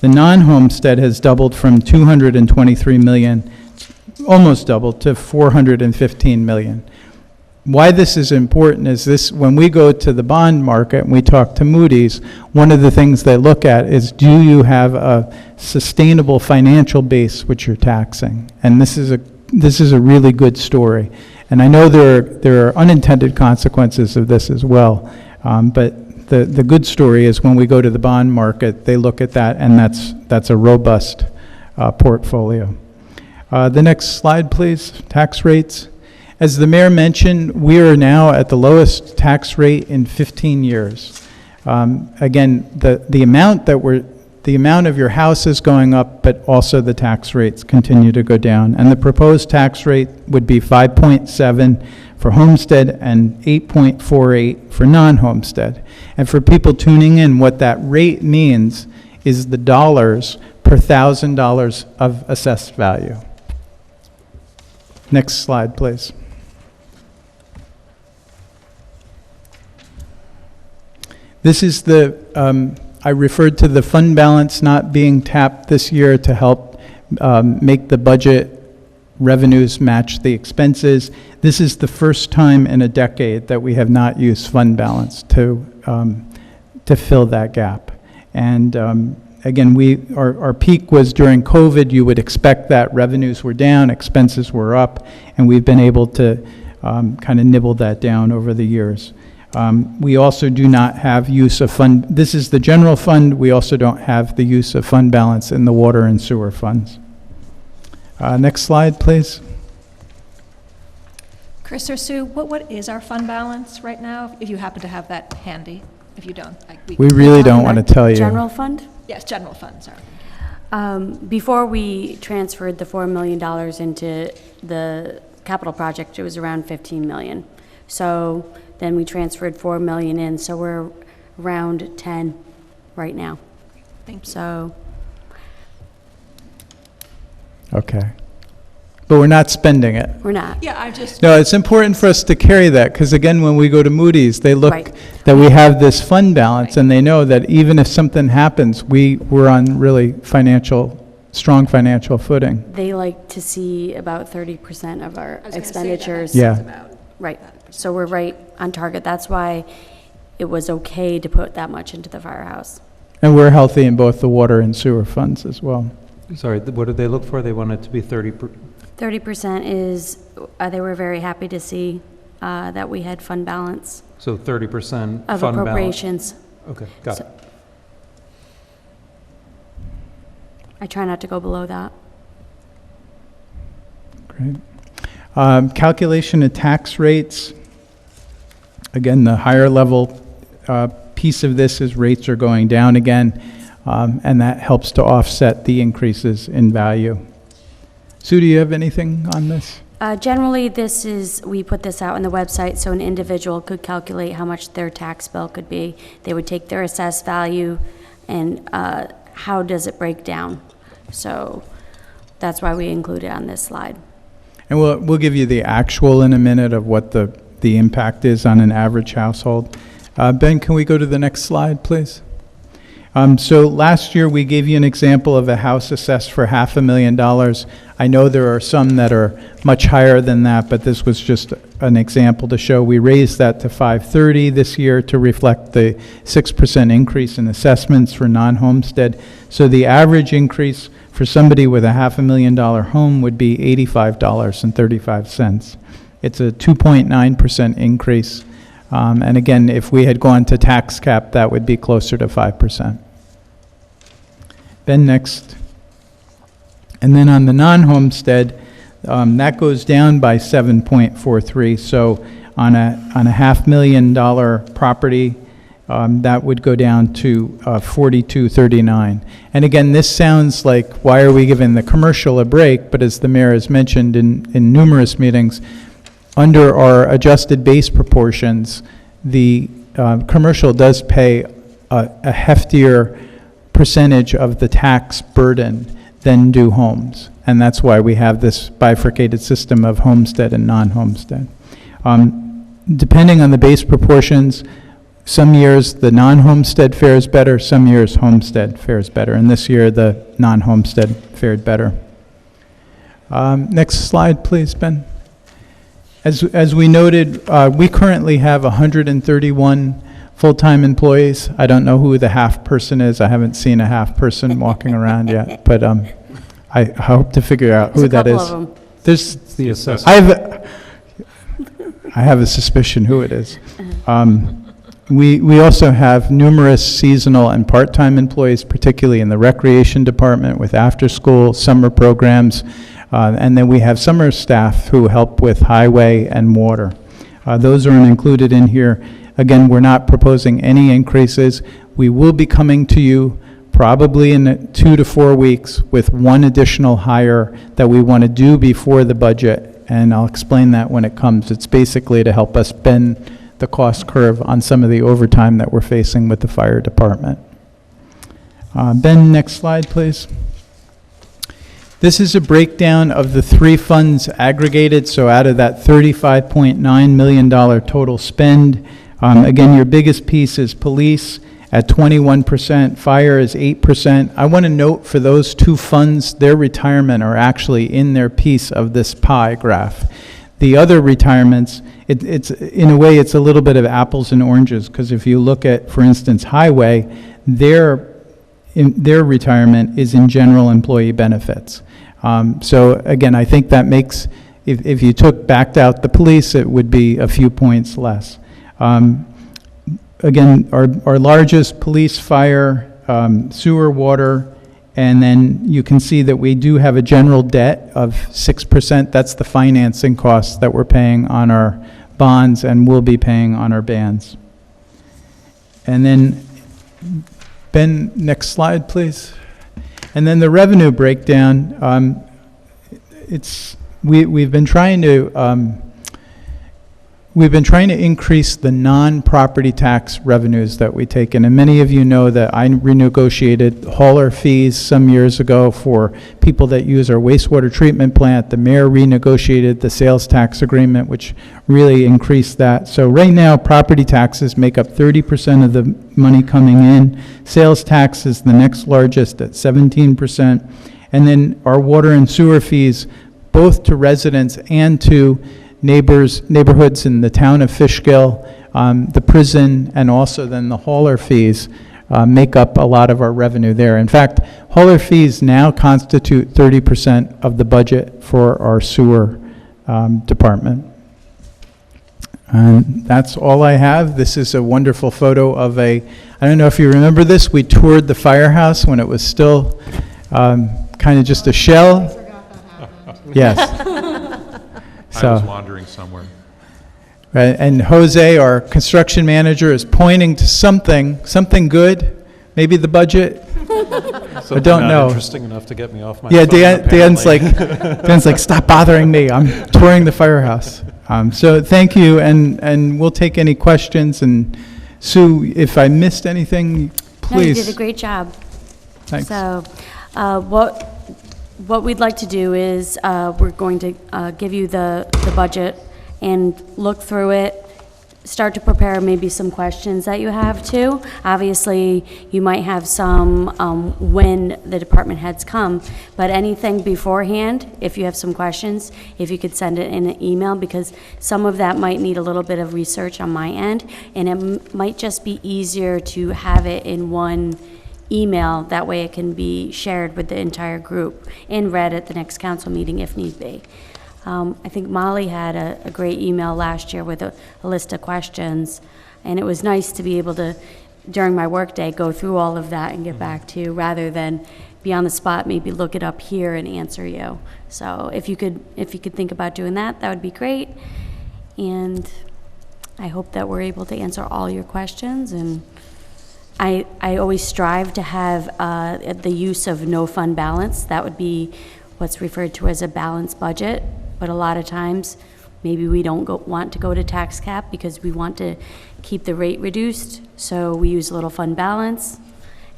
the non-homestead has doubled from 223 million, almost doubled, to 415 million. Why this is important is this: when we go to the bond market and we talk to Moody's, one of the things they look at is, do you have a sustainable financial base which you're taxing? And this is a really good story. And I know there are unintended consequences of this as well, but the good story is when we go to the bond market, they look at that, and that's a robust portfolio. The next slide, please. Tax rates. As the mayor mentioned, we are now at the lowest tax rate in 15 years. Again, the amount of your house is going up, but also the tax rates continue to go down. And the proposed tax rate would be 5.7 for homestead and 8.48 for non-homestead. And for people tuning in, what that rate means is the dollars per $1,000 of assessed value. Next slide, please. This is I referred to the fund balance not being tapped this year to help make the budget revenues match the expenses. This is the first time in a decade that we have not used fund balance to fill that gap. And again, our peak was during COVID. You would expect that revenues were down, expenses were up, and we've been able to kind of nibble that down over the years. We also do not have use of fund. This is the general fund. We also don't have the use of fund balance in the water and sewer funds. Next slide, please. Chris or Sue, what is our fund balance right now, if you happen to have that handy? If you don't, we really don't want to tell you. General fund? Yes, general fund, sorry. Before we transferred the $4 million into the capital project, it was around 15 million. So then we transferred 4 million in, so we're around 10 right now. Thank you. So. Okay. but we're not spending it. We're not. Yeah, I just. No, it's important for us to carry that, because again, when we go to Moody's, they look Right. that we have this fund balance, and they know that even if something happens, we're on really strong financial footing. They like to see about 30% of our expenditures. Yeah. Right, so we're right on target. That's why it was okay to put that much into the firehouse. And we're healthy in both the water and sewer funds as well. Sorry, what did they look for? They wanted it to be 30% is, they were very happy to see that we had fund balance so 30% of fund balance. appropriations. Okay, got it. I try not to go below that. Great. Calculation of tax rates. Again, the higher level piece of this is rates are going down again, and that helps to offset the increases in value. Sue, do you have anything on this? Generally, we put this out on the website so an individual could calculate how much their tax bill could be. They would take their assessed value and how does it break down. So that's why we include it on this slide. And we'll give you the actual in a minute of what the impact is on an average household. Ben, can we go to the next slide, please? So last year, we gave you an example of a house assessed for $500,000. I know there are some that are much higher than that, but this was just an example to show. We raised that to $530,000 this year to reflect the 6% increase in assessments for non-homestead. So the average increase for somebody with a $500,000 home would be $85.35. It's a 2.9% increase. And again, if we had gone to tax cap, that would be closer to 5%. Ben, next. And then on the non-homestead, that goes down by 7.43. So on a $500,000 property, that would go down to 42.39. And again, this sounds like, why are we giving the commercial a break? But as the mayor has mentioned in numerous meetings, under our adjusted base proportions, the commercial does pay a heftier percentage of the tax burden than do homes. And that's why we have this bifurcated system of homestead and non-homestead. Depending on the base proportions, some years the non-homestead fares better, some years homestead fares better, and this year the non-homestead fared better. Next slide, please, Ben. As we noted, we currently have 131 full-time employees. I don't know who the half person is. I haven't seen a half person walking around yet, but I hope to figure out who that is. There's a couple of them. There's The assessment. I have a suspicion who it is. We also have numerous seasonal and part-time employees, particularly in the recreation department with after-school, summer programs, and then we have summer staff who help with highway and water. Those aren't included in here. Again, we're not proposing any increases. We will be coming to you probably in 2 to 4 weeks with one additional hire that we want to do before the budget, and I'll explain that when it comes. It's basically to help us bend the cost curve on some of the overtime that we're facing with the fire department. Ben, next slide, please. This is a breakdown of the three funds aggregated, so out of that $35.9 million total spend, again, your biggest piece is police at 21%, fire is 8%. I want to note for those two funds, their retirement are actually in their piece of this pie graph. The other retirements, it's in a way, it's a little bit of apples and oranges, because if you look at, for instance, highway, their retirement is in general employee benefits. So again, I think that makes, if you backed out the police, it would be a few points less. Again, our largest police, fire, sewer, water, and then you can see that we do have a general debt of 6%. That's the financing costs that we're paying on our bonds and will be paying on our bands. And then, Ben, next slide, please. And then the revenue breakdown, we've been trying to we've been trying to increase the non-property tax revenues that we take in. And many of you know that I renegotiated hauler fees some years ago for people that use our wastewater treatment plant. The mayor renegotiated the sales tax agreement, which really increased that. So right now, property taxes make up 30% of the money coming in. Sales tax is the next largest at 17%. And then our water and sewer fees, both to residents and to neighborhoods in the town of Fishkill, the prison, and also then the hauler fees make up a lot of our revenue there. In fact, hauler fees now constitute 30% of the budget for our sewer department. And that's all I have. This is a wonderful photo of I don't know if you remember this, we toured the firehouse when it was still kind of just a shell. Yes. I was wandering somewhere. Right, and Jose, our construction manager, is pointing to something good, maybe the budget. I don't know. Interesting enough to get me off my Yeah, phone, Dan's apparently. like, stop bothering me. I'm touring the firehouse. So thank you, and we'll take any questions. And Sue, if I missed anything, please. No, you did a great job. Thanks. So, what we'd like to do is, we're going to give you the budget and look through it, start to prepare maybe some questions that you have too. Obviously, you might have some when the department heads come, but anything beforehand, if you have some questions, if you could send it in an email, because some of that might need a little bit of research on my end, and it might just be easier to have it in one email. That way it can be shared with the entire group and read at the next council meeting if need be. I think Molly had a great email last year with a list of questions, and it was nice to be able to, during my workday, go through all of that and get back to you, rather than be on the spot, maybe look it up here and answer you. So if you could think about doing that, that would be great. And I hope that we're able to answer all your questions. And I always strive to have the use of no fund balance. That would be what's referred to as a balanced budget. But a lot of times, maybe we don't want to go to tax cap because we want to keep the rate reduced. So we use a little fund balance.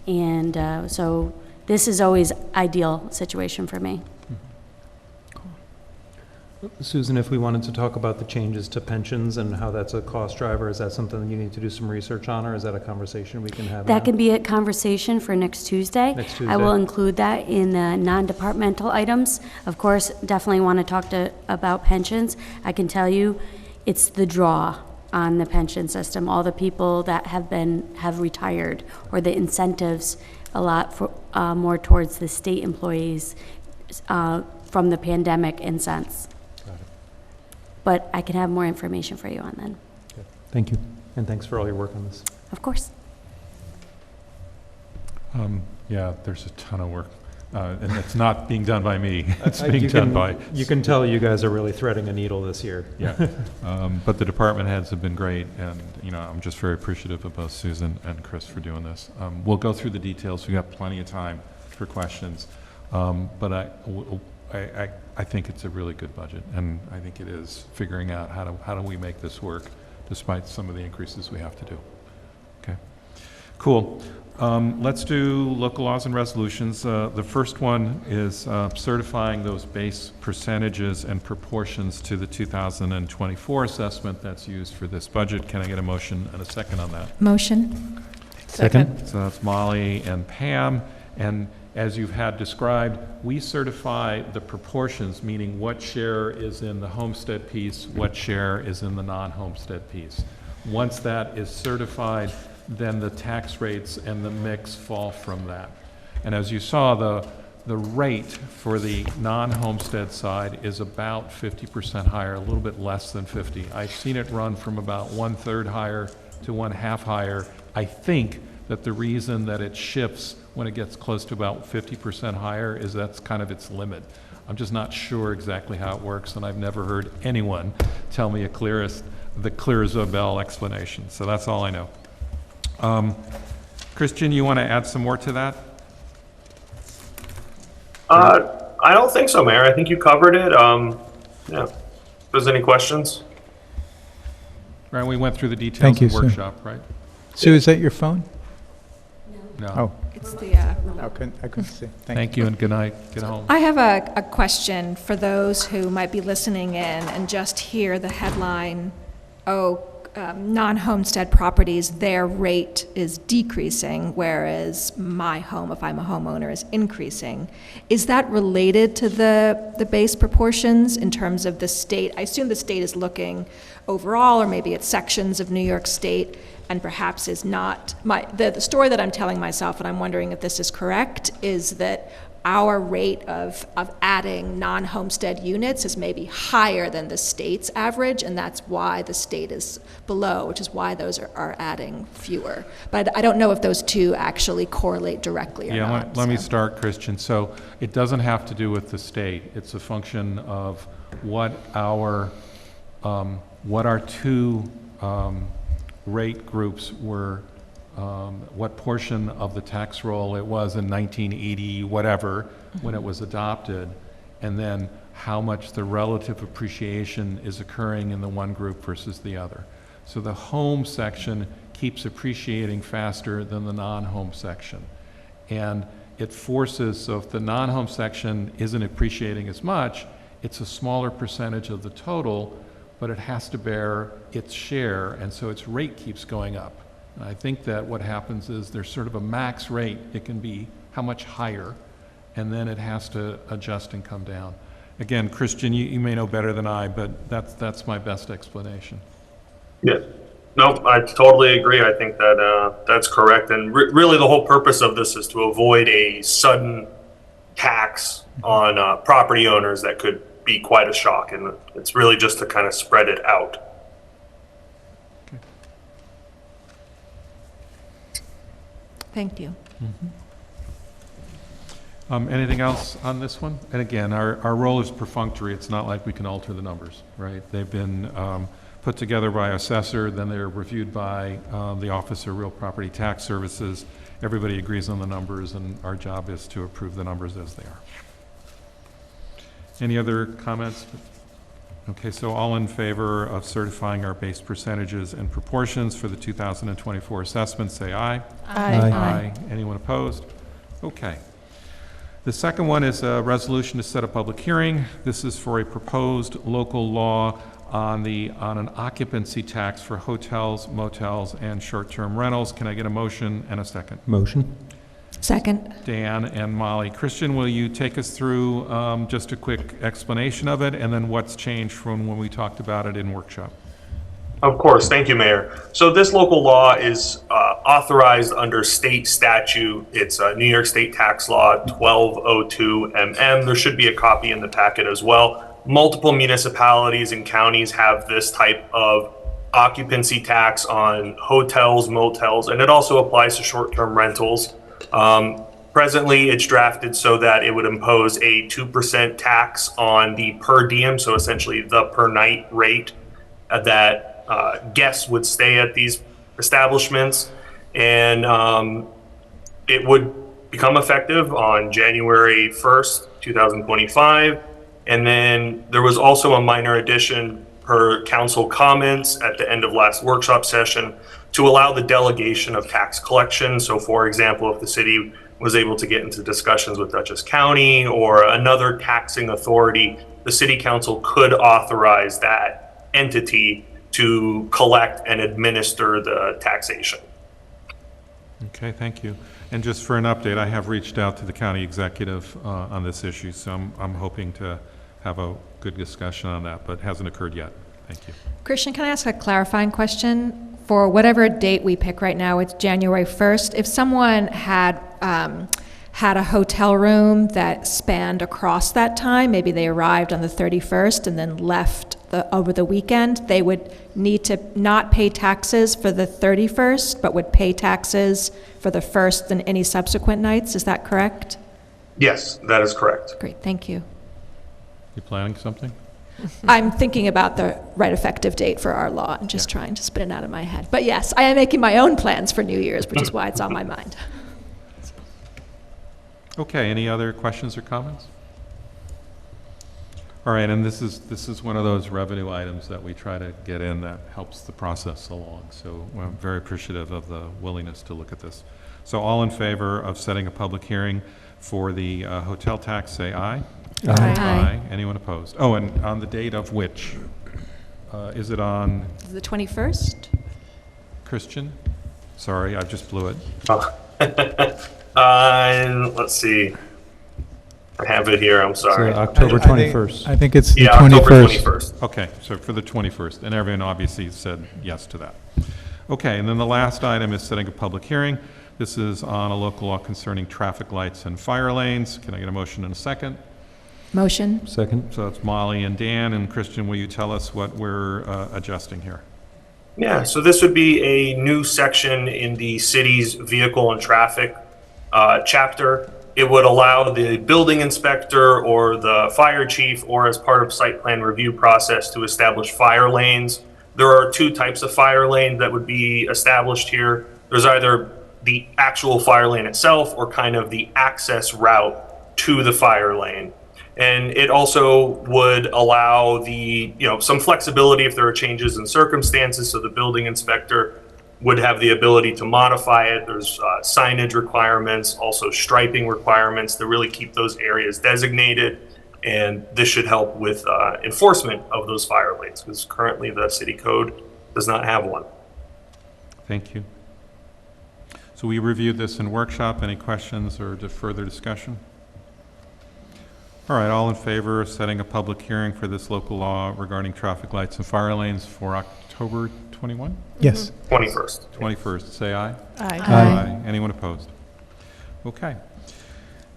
And so this is always ideal situation for me. Susan, if we wanted to talk about the changes to pensions and how that's a cost driver, is that something that you need to do some research on, or is that a conversation we can have now? That can be a conversation for next Tuesday. Next Tuesday. I will include that in the non-departmental items. Of course, definitely want to talk about pensions. I can tell you, it's the draw on the pension system. All the people that have retired, or the incentives a lot for more towards the state employees from the pandemic and since. But I can have more information for you on then. Okay. Thank you, and thanks for all your work on this. Of course. Yeah, there's a ton of work, and it's not being done by me. It's being You done can- by. You can tell you guys are really threading a needle this year. Yeah, but the department heads have been great, and I'm just very appreciative of both Susan and Chris for doing this. We'll go through the details. We've got plenty of time for questions, but I think it's a really good budget, and I think it is figuring out how do we make this work despite some of the increases we have to do. Okay, cool. Let's do local laws and resolutions. The first one is certifying those base percentages and proportions to the 2024 assessment that's used for this budget. Can I get a motion and a second on that? Motion. Second. So that's Molly and Pam, and as you've had described, we certify the proportions, meaning what share is in the homestead piece, what share is in the non-homestead piece. Once that is certified, then the tax rates and the mix fall from that. And as you saw, the rate for the non-homestead side is about 50% higher, a little bit less than 50. I've seen it run from about 1/3 higher to 1/2 higher. I think that the reason that it shifts when it gets close to about 50% higher is that's kind of its limit. I'm just not sure exactly how it works, and I've never heard anyone tell me the clear as a bell explanation. So that's all I know. Christian, you want to add some more to that? I don't think so, Mayor. I think you covered it. Yeah. If there's any questions? Right, we went through the details Thank you, in Sue. workshop, right? Sue, is that your phone? No. Oh, It's the, I couldn't see. Thank you and good night. Get home. I have a question for those who might be listening in and just hear the headline, non-homestead properties, their rate is decreasing, whereas my home, if I'm a homeowner, is increasing. Is that related to the base proportions in terms of the state? I assume the state is looking overall, or maybe it's sections of New York State, and perhaps is not. The story that I'm telling myself, and I'm wondering if this is correct, is that our rate of adding non-homestead units is maybe higher than the state's average, and that's why the state is below, which is why those are adding fewer. But I don't know if those two actually correlate directly or Yeah, not. let me start, Christian. So it doesn't have to do with the state. It's a function of what our two rate groups were, what portion of the tax roll it was in 1980, whatever, when it was adopted, and then how much the relative appreciation is occurring in the one group versus the other. So the home section keeps appreciating faster than the non-home section. And it forces, so if the non-home section isn't appreciating as much, it's a smaller percentage of the total, but it has to bear its share, and so its rate keeps going up. And I think that what happens is there's sort of a max rate. It can be how much higher, and then it has to adjust and come down. Again, Christian, you may know better than I, but that's my best explanation. Yeah. No, I totally agree. I think that that's correct. And really the whole purpose of this is to avoid a sudden tax on property owners that could be quite a shock. And it's really just to kind of spread it out. Okay. Thank you. Anything else on this one? And again, our role is perfunctory. It's not like we can alter the numbers, right? They've been put together by assessor, then they're reviewed by the Office of Real Property Tax Services. Everybody agrees on the numbers, and our job is to approve the numbers as they are. Any other comments? Okay, so all in favor of certifying our base percentages and proportions for the 2024 assessment, say aye. Aye. Anyone opposed? Okay. The second one is a resolution to set a public hearing. This is for a proposed local law on an occupancy tax for hotels, motels, and short-term rentals. Can I get a motion and a second? Motion. Second. Dan and Molly. Christian, will you take us through just a quick explanation of it, and then what's changed from when we talked about it in workshop? Of course. Thank you, Mayor. So this local law is authorized under state statute. It's New York State Tax Law 1202 MM. There should be a copy in the packet as well. Multiple municipalities and counties have this type of occupancy tax on hotels, motels, and it also applies to short-term rentals. Presently, it's drafted so that it would impose a 2% tax on the per diem, so essentially the per night rate that guests would stay at these establishments, and it would become effective on January 1st, 2025. And then there was also a minor addition per council comments at the end of last workshop session to allow the delegation of tax collection. So for example, if the city was able to get into discussions with Dutchess County or another taxing authority, the city council could authorize that entity to collect and administer the taxation. Okay, thank you. And just for an update, I have reached out to the county executive on this issue, so I'm hoping to have a good discussion on that, but it hasn't occurred yet. Thank you. Christian, can I ask a clarifying question? For whatever date we pick right now, it's January 1st. If someone had a hotel room that spanned across that time, maybe they arrived on the 31st and then left over the weekend, they would need to not pay taxes for the 31st, but would pay taxes for the 1st and any subsequent nights. Is that correct? Yes, that is correct. Great, thank you. You planning something? I'm thinking about the right effective date for our law and just trying to spin it out of my head. But yes, I am making my own plans for New Year's, which is why it's on my mind. Okay, any other questions or comments? All right, and this is one of those revenue items that we try to get in that helps the process along. So I'm very appreciative of the willingness to look at this. So all in favor of setting a public hearing for the hotel tax, say aye. Aye. Anyone opposed? Oh, and on the date of which? Is it on The 21st? Christian? Sorry, I just blew it. Let's see. I have it here, I'm sorry. So October 21st. I think it's the Yeah, October 21st. 21st. Okay, so for the 21st, and everyone obviously said yes to that. Okay, and then the last item is setting a public hearing. This is on a local law concerning traffic lights and fire lanes. Can I get a motion in a second? Motion. Second? So it's Molly and Dan, and Christian, will you tell us what we're adjusting here? Yeah, so this would be a new section in the city's vehicle and traffic chapter. It would allow the building inspector or the fire chief, or as part of site plan review process, to establish fire lanes. There are two types of fire lane that would be established here. There's either the actual fire lane itself or kind of the access route to the fire lane. And it also would allow some flexibility if there are changes in circumstances, so the building inspector would have the ability to modify it. There's signage requirements, also striping requirements to really keep those areas designated. And this should help with enforcement of those fire lanes, because currently the city code does not have one. Thank you. So we reviewed this in workshop. Any questions or further discussion? All right, all in favor of setting a public hearing for this local law regarding traffic lights and fire lanes for October 21? Yes. 21st. 21st, say aye. Aye. Anyone opposed? Okay.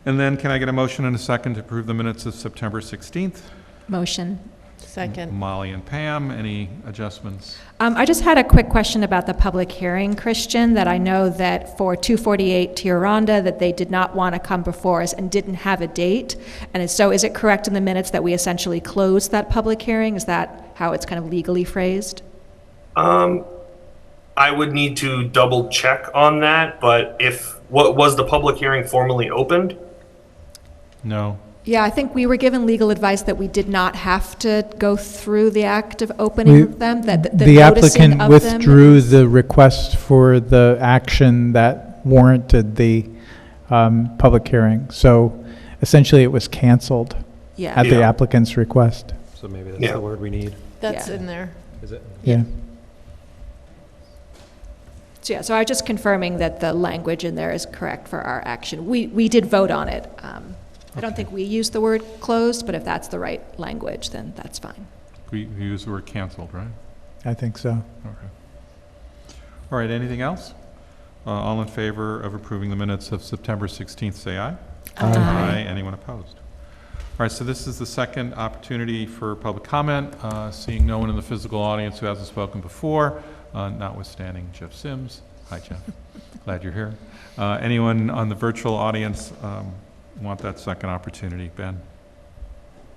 And then can I get a motion and a second to approve the minutes of September 16th? Motion. Second. Molly and Pam, any adjustments? I just had a quick question about the public hearing, Christian, that I know that for 248 Tioronda, that they did not want to come before us and didn't have a date. And so is it correct in the minutes that we essentially closed that public hearing? Is that how it's kind of legally phrased? I would need to double check on that, but what was the public hearing formally opened? No. Yeah, I think we were given legal advice that we did not have to go through the act of opening them, that the The noticing applicant of them. withdrew the request for the action that warranted the public hearing. So essentially, it was canceled Yeah. at the Yeah. applicant's request. So maybe that's Yeah. the word we need. That's Yeah. in there. Is it? Yeah. So yeah, so I was just confirming that the language in there is correct for our action. We did vote on it. I don't think we used the word closed, but if that's the right language, then that's fine. We use the word canceled, right? I think so. Okay. All right, anything else? All in favor of approving the minutes of September 16th, say aye. Aye. Anyone opposed? All right, so this is the second opportunity for public comment. Seeing no one in the physical audience who hasn't spoken before, notwithstanding Jeff Sims. Hi, Jeff. Glad you're here. Anyone on the virtual audience want that second opportunity? Ben?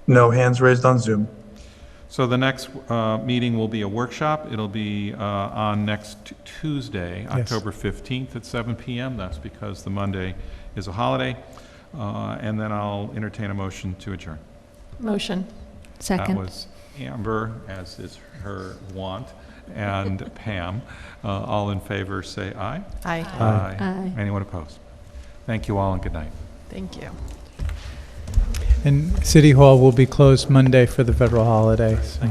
No hands raised on Zoom. So the next meeting will be a workshop. It'll be on next Tuesday, Yes. October 15th at 7 p.m. That's because the Monday is a holiday. And then I'll entertain a motion to adjourn. Motion. Second. That was Amber, as is her wont, and Pam. All in favor, say aye. Aye. Aye. Anyone opposed? Thank you all and good night. Thank you. And City Hall will be closed Monday for the federal holiday. So.